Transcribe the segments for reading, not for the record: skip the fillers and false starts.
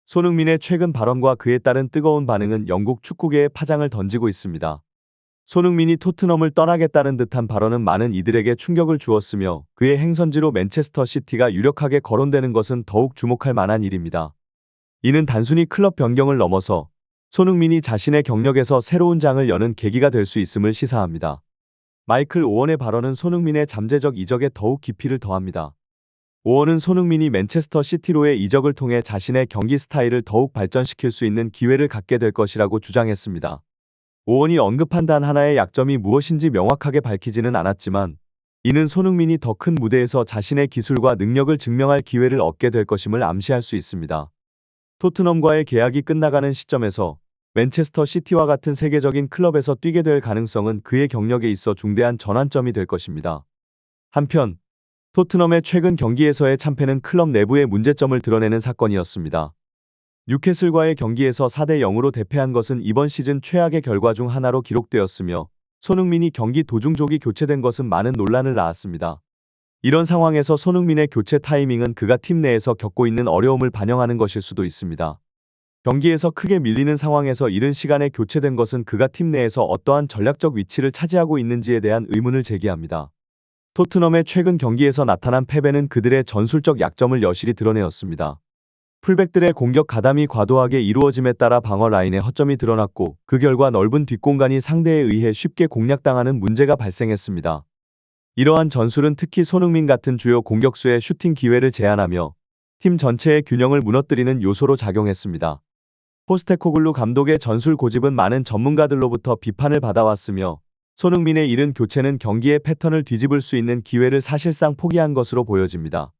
손흥민의 최근 발언과 그에 따른 뜨거운 반응은 영국 축구계에 파장을 던지고 있습니다. 손흥민이 토트넘을 떠나겠다는 듯한 발언은 많은 이들에게 충격을 주었으며 그의 행선지로 맨체스터 시티가 유력하게 거론되는 것은 더욱 주목할 만한 일입니다. 이는 단순히 클럽 변경을 넘어서 손흥민이 자신의 경력에서 새로운 장을 여는 계기가 될 수 있음을 시사합니다. 마이클 오원의 발언은 손흥민의 잠재적 이적에 더욱 깊이를 더합니다. 오원은 손흥민이 맨체스터 시티로의 이적을 통해 자신의 경기 스타일을 더욱 발전시킬 수 있는 기회를 갖게 될 것이라고 주장했습니다. 오원이 언급한 단 하나의 약점이 무엇인지 명확하게 밝히지는 않았지만 이는 손흥민이 더 큰 무대에서 자신의 기술과 능력을 증명할 기회를 얻게 될 것임을 암시할 수 있습니다. 토트넘과의 계약이 끝나가는 시점에서 맨체스터 시티와 같은 세계적인 클럽에서 뛰게 될 가능성은 그의 경력에 있어 중대한 전환점이 될 것입니다. 한편 토트넘의 최근 경기에서의 참패는 클럽 내부의 문제점을 드러내는 사건이었습니다. 뉴캐슬과의 경기에서 4대 0으로 대패한 것은 이번 시즌 최악의 결과 중 하나로 기록되었으며 손흥민이 경기 도중 조기 교체된 것은 많은 논란을 낳았습니다. 이런 상황에서 손흥민의 교체 타이밍은 그가 팀 내에서 겪고 있는 어려움을 반영하는 것일 수도 있습니다. 경기에서 크게 밀리는 상황에서 이른 시간에 교체된 것은 그가 팀 내에서 어떠한 전략적 위치를 차지하고 있는지에 대한 의문을 제기합니다. 토트넘의 최근 경기에서 나타난 패배는 그들의 전술적 약점을 여실히 드러내었습니다. 풀백들의 공격 가담이 과도하게 이루어짐에 따라 방어 라인의 허점이 드러났고 그 결과 넓은 뒷공간이 상대에 의해 쉽게 공략당하는 문제가 발생했습니다. 이러한 전술은 특히 손흥민 같은 주요 공격수의 슈팅 기회를 제한하며 팀 전체의 균형을 무너뜨리는 요소로 작용했습니다. 포스테코글루 감독의 전술 고집은 많은 전문가들로부터 비판을 받아왔으며 손흥민의 이른 교체는 경기의 패턴을 뒤집을 수 있는 기회를 사실상 포기한 것으로 보여집니다.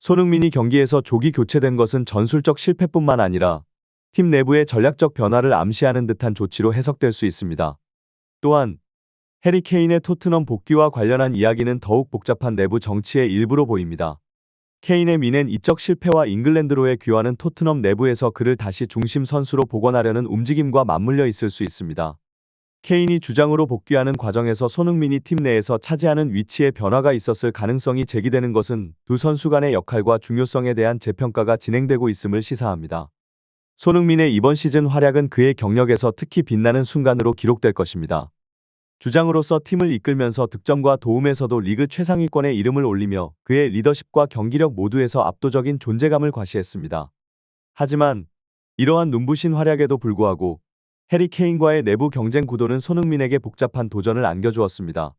손흥민이 경기에서 조기 교체된 것은 전술적 실패뿐만 아니라 팀 내부의 전략적 변화를 암시하는 듯한 조치로 해석될 수 있습니다. 또한 해리 케인의 토트넘 복귀와 관련한 이야기는 더욱 복잡한 내부 정치의 일부로 보입니다. 케인의 미넨 이적 실패와 잉글랜드로의 귀환은 토트넘 내부에서 그를 다시 중심 선수로 복원하려는 움직임과 맞물려 있을 수 있습니다. 케인이 주장으로 복귀하는 과정에서 손흥민이 팀 내에서 차지하는 위치에 변화가 있었을 가능성이 제기되는 것은 두 선수 간의 역할과 중요성에 대한 재평가가 진행되고 있음을 시사합니다. 손흥민의 이번 시즌 활약은 그의 경력에서 특히 빛나는 순간으로 기록될 것입니다. 주장으로서 팀을 이끌면서 득점과 도움에서도 리그 최상위권에 이름을 올리며 그의 리더십과 경기력 모두에서 압도적인 존재감을 과시했습니다. 하지만 이러한 눈부신 활약에도 불구하고 해리 케인과의 내부 경쟁 구도는 손흥민에게 복잡한 도전을 안겨주었습니다.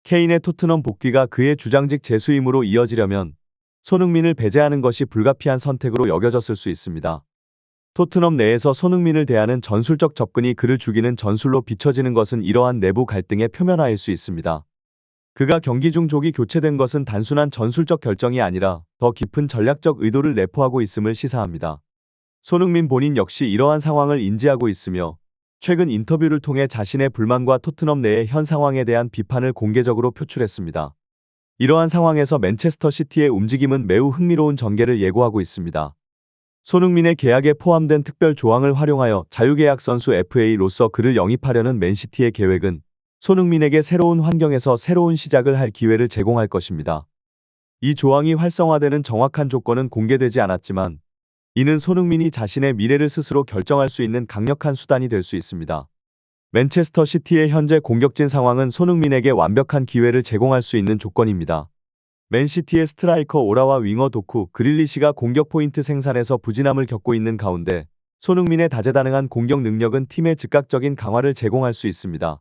케인의 토트넘 복귀가 그의 주장직 재수임으로 이어지려면 손흥민을 배제하는 것이 불가피한 선택으로 여겨졌을 수 있습니다. 토트넘 내에서 손흥민을 대하는 전술적 접근이 그를 죽이는 전술로 비춰지는 것은 이러한 내부 갈등의 표면화일 수 있습니다. 그가 경기 중 조기 교체된 것은 단순한 전술적 결정이 아니라 더 깊은 전략적 의도를 내포하고 있음을 시사합니다. 손흥민 본인 역시 이러한 상황을 인지하고 있으며 최근 인터뷰를 통해 자신의 불만과 토트넘 내의 현 상황에 대한 비판을 공개적으로 표출했습니다. 이러한 상황에서 맨체스터 시티의 움직임은 매우 흥미로운 전개를 예고하고 있습니다. 손흥민의 계약에 포함된 특별 조항을 활용하여 자유계약 선수 FA로서 그를 영입하려는 맨시티의 계획은 손흥민에게 새로운 환경에서 새로운 시작을 할 기회를 제공할 것입니다. 이 조항이 활성화되는 정확한 조건은 공개되지 않았지만 이는 손흥민이 자신의 미래를 스스로 결정할 수 있는 강력한 수단이 될 수 있습니다. 맨체스터 시티의 현재 공격진 상황은 손흥민에게 완벽한 기회를 제공할 수 있는 조건입니다. 맨시티의 스트라이커 오라와 윙어 도쿠, 그릴리시가 공격 포인트 생산에서 부진함을 겪고 있는 가운데 손흥민의 다재다능한 공격 능력은 팀의 즉각적인 강화를 제공할 수 있습니다.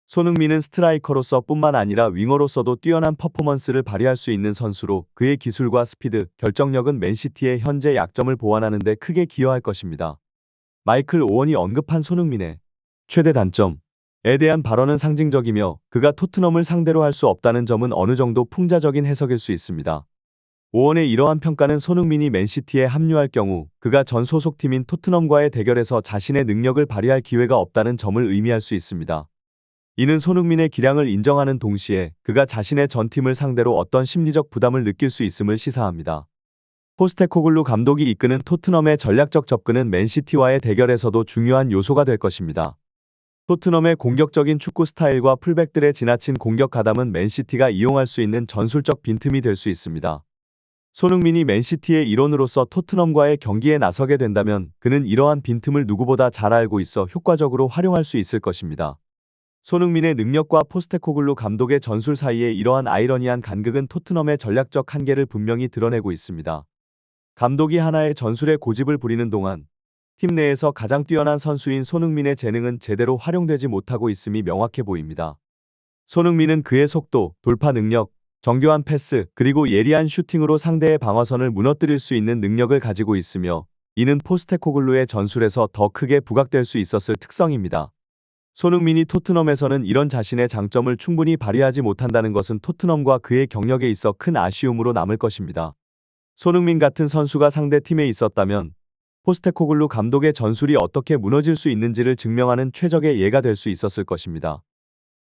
손흥민은 스트라이커로서 뿐만 아니라 윙어로서도 뛰어난 퍼포먼스를 발휘할 수 있는 선수로 그의 기술과 스피드, 결정력은 맨시티의 현재 약점을 보완하는 데 크게 기여할 것입니다. 마이클 오원이 언급한 손흥민의 최대 단점에 대한 발언은 상징적이며 그가 토트넘을 상대로 할 수 없다는 점은 어느 정도 풍자적인 해석일 수 있습니다. 오원의 이러한 평가는 손흥민이 맨시티에 합류할 경우 그가 전 소속팀인 토트넘과의 대결에서 자신의 능력을 발휘할 기회가 없다는 점을 의미할 수 있습니다. 이는 손흥민의 기량을 인정하는 동시에 그가 자신의 전 팀을 상대로 어떤 심리적 부담을 느낄 수 있음을 시사합니다. 포스테코글루 감독이 이끄는 토트넘의 전략적 접근은 맨시티와의 대결에서도 중요한 요소가 될 것입니다. 토트넘의 공격적인 축구 스타일과 풀백들의 지나친 공격 가담은 맨시티가 이용할 수 있는 전술적 빈틈이 될 수 있습니다. 손흥민이 맨시티의 일원으로서 토트넘과의 경기에 나서게 된다면 그는 이러한 빈틈을 누구보다 잘 알고 있어 효과적으로 활용할 수 있을 것입니다. 손흥민의 능력과 포스테코글루 감독의 전술 사이에 이러한 아이러니한 간극은 토트넘의 전략적 한계를 분명히 드러내고 있습니다. 감독이 하나의 전술에 고집을 부리는 동안 팀 내에서 가장 뛰어난 선수인 손흥민의 재능은 제대로 활용되지 못하고 있음이 명확해 보입니다. 손흥민은 그의 속도, 돌파 능력, 정교한 패스, 그리고 예리한 슈팅으로 상대의 방어선을 무너뜨릴 수 있는 능력을 가지고 있으며 이는 포스테코글루의 전술에서 더 크게 부각될 수 있었을 특성입니다. 손흥민이 토트넘에서는 이런 자신의 장점을 충분히 발휘하지 못한다는 것은 토트넘과 그의 경력에 있어 큰 아쉬움으로 남을 것입니다. 손흥민 같은 선수가 상대 팀에 있었다면 포스테코글루 감독의 전술이 어떻게 무너질 수 있는지를 증명하는 최적의 예가 될 수 있었을 것입니다.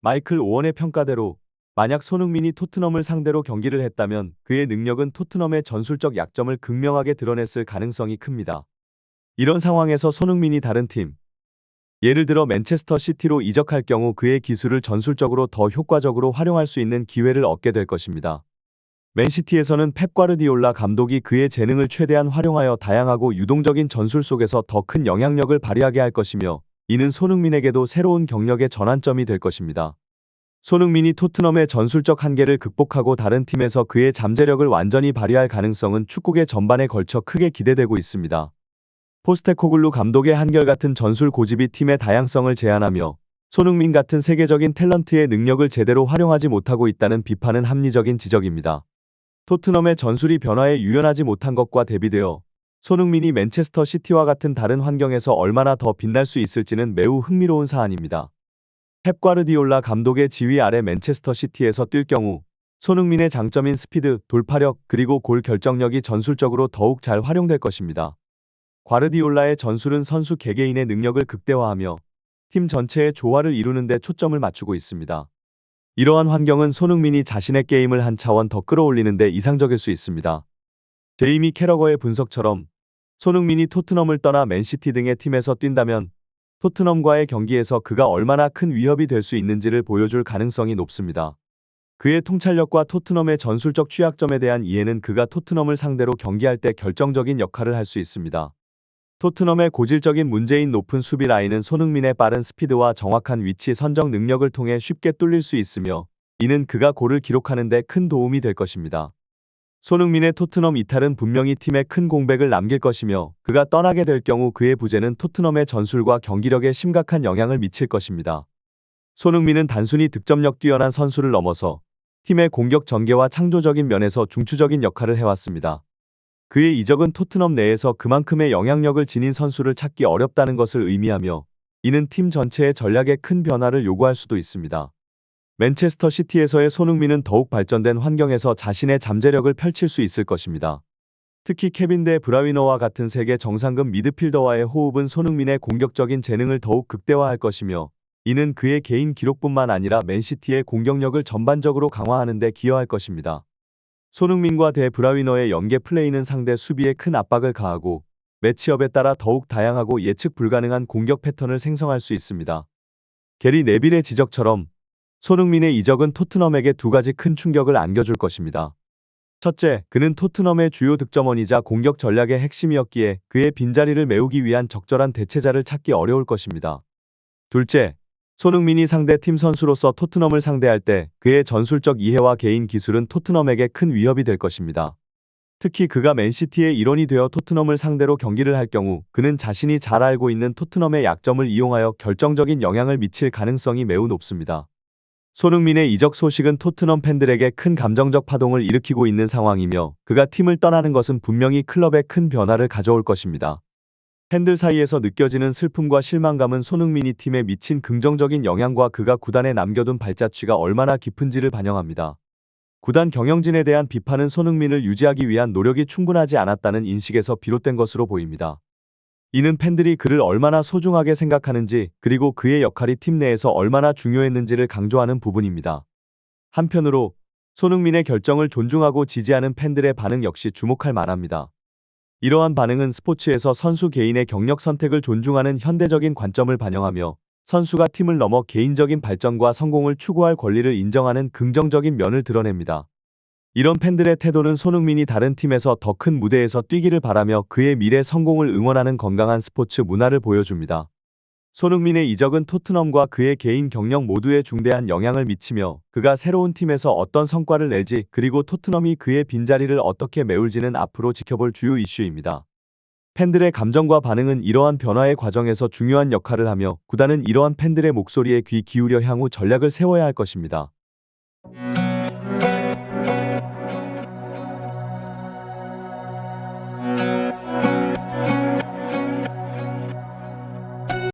마이클 오원의 평가대로 만약 손흥민이 토트넘을 상대로 경기를 했다면 그의 능력은 토트넘의 전술적 약점을 극명하게 드러냈을 가능성이 큽니다. 이런 상황에서 손흥민이 다른 팀, 예를 들어 맨체스터 시티로 이적할 경우 그의 기술을 전술적으로 더 효과적으로 활용할 수 있는 기회를 얻게 될 것입니다. 맨시티에서는 펩 과르디올라 감독이 그의 재능을 최대한 활용하여 다양하고 유동적인 전술 속에서 더 큰 영향력을 발휘하게 할 것이며 이는 손흥민에게도 새로운 경력의 전환점이 될 것입니다. 손흥민이 토트넘의 전술적 한계를 극복하고 다른 팀에서 그의 잠재력을 완전히 발휘할 가능성은 축구계 전반에 걸쳐 크게 기대되고 있습니다. 포스테코글루 감독의 한결같은 전술 고집이 팀의 다양성을 제한하며 손흥민 같은 세계적인 탤런트의 능력을 제대로 활용하지 못하고 있다는 비판은 합리적인 지적입니다. 토트넘의 전술이 변화에 유연하지 못한 것과 대비되어 손흥민이 맨체스터 시티와 같은 다른 환경에서 얼마나 더 빛날 수 있을지는 매우 흥미로운 사안입니다. 펩 과르디올라 감독의 지휘 아래 맨체스터 시티에서 뛸 경우 손흥민의 장점인 스피드, 돌파력, 그리고 골 결정력이 전술적으로 더욱 잘 활용될 것입니다. 과르디올라의 전술은 선수 개개인의 능력을 극대화하며 팀 전체의 조화를 이루는 데 초점을 맞추고 있습니다. 이러한 환경은 손흥민이 자신의 게임을 한 차원 더 끌어올리는 데 이상적일 수 있습니다. 제이미 캐러거의 분석처럼 손흥민이 토트넘을 떠나 맨시티 등의 팀에서 뛴다면 토트넘과의 경기에서 그가 얼마나 큰 위협이 될 수 있는지를 보여줄 가능성이 높습니다. 그의 통찰력과 토트넘의 전술적 취약점에 대한 이해는 그가 토트넘을 상대로 경기할 때 결정적인 역할을 할 수 있습니다. 토트넘의 고질적인 문제인 높은 수비 라인은 손흥민의 빠른 스피드와 정확한 위치 선정 능력을 통해 쉽게 뚫릴 수 있으며 이는 그가 골을 기록하는 데 큰 도움이 될 것입니다. 손흥민의 토트넘 이탈은 분명히 팀에 큰 공백을 남길 것이며 그가 떠나게 될 경우 그의 부재는 토트넘의 전술과 경기력에 심각한 영향을 미칠 것입니다. 손흥민은 단순히 득점력 뛰어난 선수를 넘어서 팀의 공격 전개와 창조적인 면에서 중추적인 역할을 해왔습니다. 그의 이적은 토트넘 내에서 그만큼의 영향력을 지닌 선수를 찾기 어렵다는 것을 의미하며 이는 팀 전체의 전략에 큰 변화를 요구할 수도 있습니다. 맨체스터 시티에서의 손흥민은 더욱 발전된 환경에서 자신의 잠재력을 펼칠 수 있을 것입니다. 특히 케빈 데 브라위너와 같은 세계 정상급 미드필더와의 호흡은 손흥민의 공격적인 재능을 더욱 극대화할 것이며 이는 그의 개인 기록뿐만 아니라 맨시티의 공격력을 전반적으로 강화하는 데 기여할 것입니다. 손흥민과 데 브라위너의 연계 플레이는 상대 수비에 큰 압박을 가하고 매치업에 따라 더욱 다양하고 예측 불가능한 공격 패턴을 생성할 수 있습니다. 게리 네빌의 지적처럼 손흥민의 이적은 토트넘에게 두 가지 큰 충격을 안겨줄 것입니다. 첫째, 그는 토트넘의 주요 득점원이자 공격 전략의 핵심이었기에 그의 빈자리를 메우기 위한 적절한 대체자를 찾기 어려울 것입니다. 둘째, 손흥민이 상대 팀 선수로서 토트넘을 상대할 때 그의 전술적 이해와 개인 기술은 토트넘에게 큰 위협이 될 것입니다. 특히 그가 맨시티의 일원이 되어 토트넘을 상대로 경기를 할 경우 그는 자신이 잘 알고 있는 토트넘의 약점을 이용하여 결정적인 영향을 미칠 가능성이 매우 높습니다. 손흥민의 이적 소식은 토트넘 팬들에게 큰 감정적 파동을 일으키고 있는 상황이며 그가 팀을 떠나는 것은 분명히 클럽에 큰 변화를 가져올 것입니다. 팬들 사이에서 느껴지는 슬픔과 실망감은 손흥민이 팀에 미친 긍정적인 영향과 그가 구단에 남겨둔 발자취가 얼마나 깊은지를 반영합니다. 구단 경영진에 대한 비판은 손흥민을 유지하기 위한 노력이 충분하지 않았다는 인식에서 비롯된 것으로 보입니다. 이는 팬들이 그를 얼마나 소중하게 생각하는지 그리고 그의 역할이 팀 내에서 얼마나 중요했는지를 강조하는 부분입니다. 한편으로 손흥민의 결정을 존중하고 지지하는 팬들의 반응 역시 주목할 만합니다. 이러한 반응은 스포츠에서 선수 개인의 경력 선택을 존중하는 현대적인 관점을 반영하며 선수가 팀을 넘어 개인적인 발전과 성공을 추구할 권리를 인정하는 긍정적인 면을 드러냅니다. 이런 팬들의 태도는 손흥민이 다른 팀에서 더 큰 무대에서 뛰기를 바라며 그의 미래 성공을 응원하는 건강한 스포츠 문화를 보여줍니다. 손흥민의 이적은 토트넘과 그의 개인 경력 모두에 중대한 영향을 미치며 그가 새로운 팀에서 어떤 성과를 낼지 그리고 토트넘이 그의 빈자리를 어떻게 메울지는 앞으로 지켜볼 주요 이슈입니다. 팬들의 감정과 반응은 이러한 변화의 과정에서 중요한 역할을 하며 구단은 이러한 팬들의 목소리에 귀 기울여 향후 전략을 세워야 할 것입니다.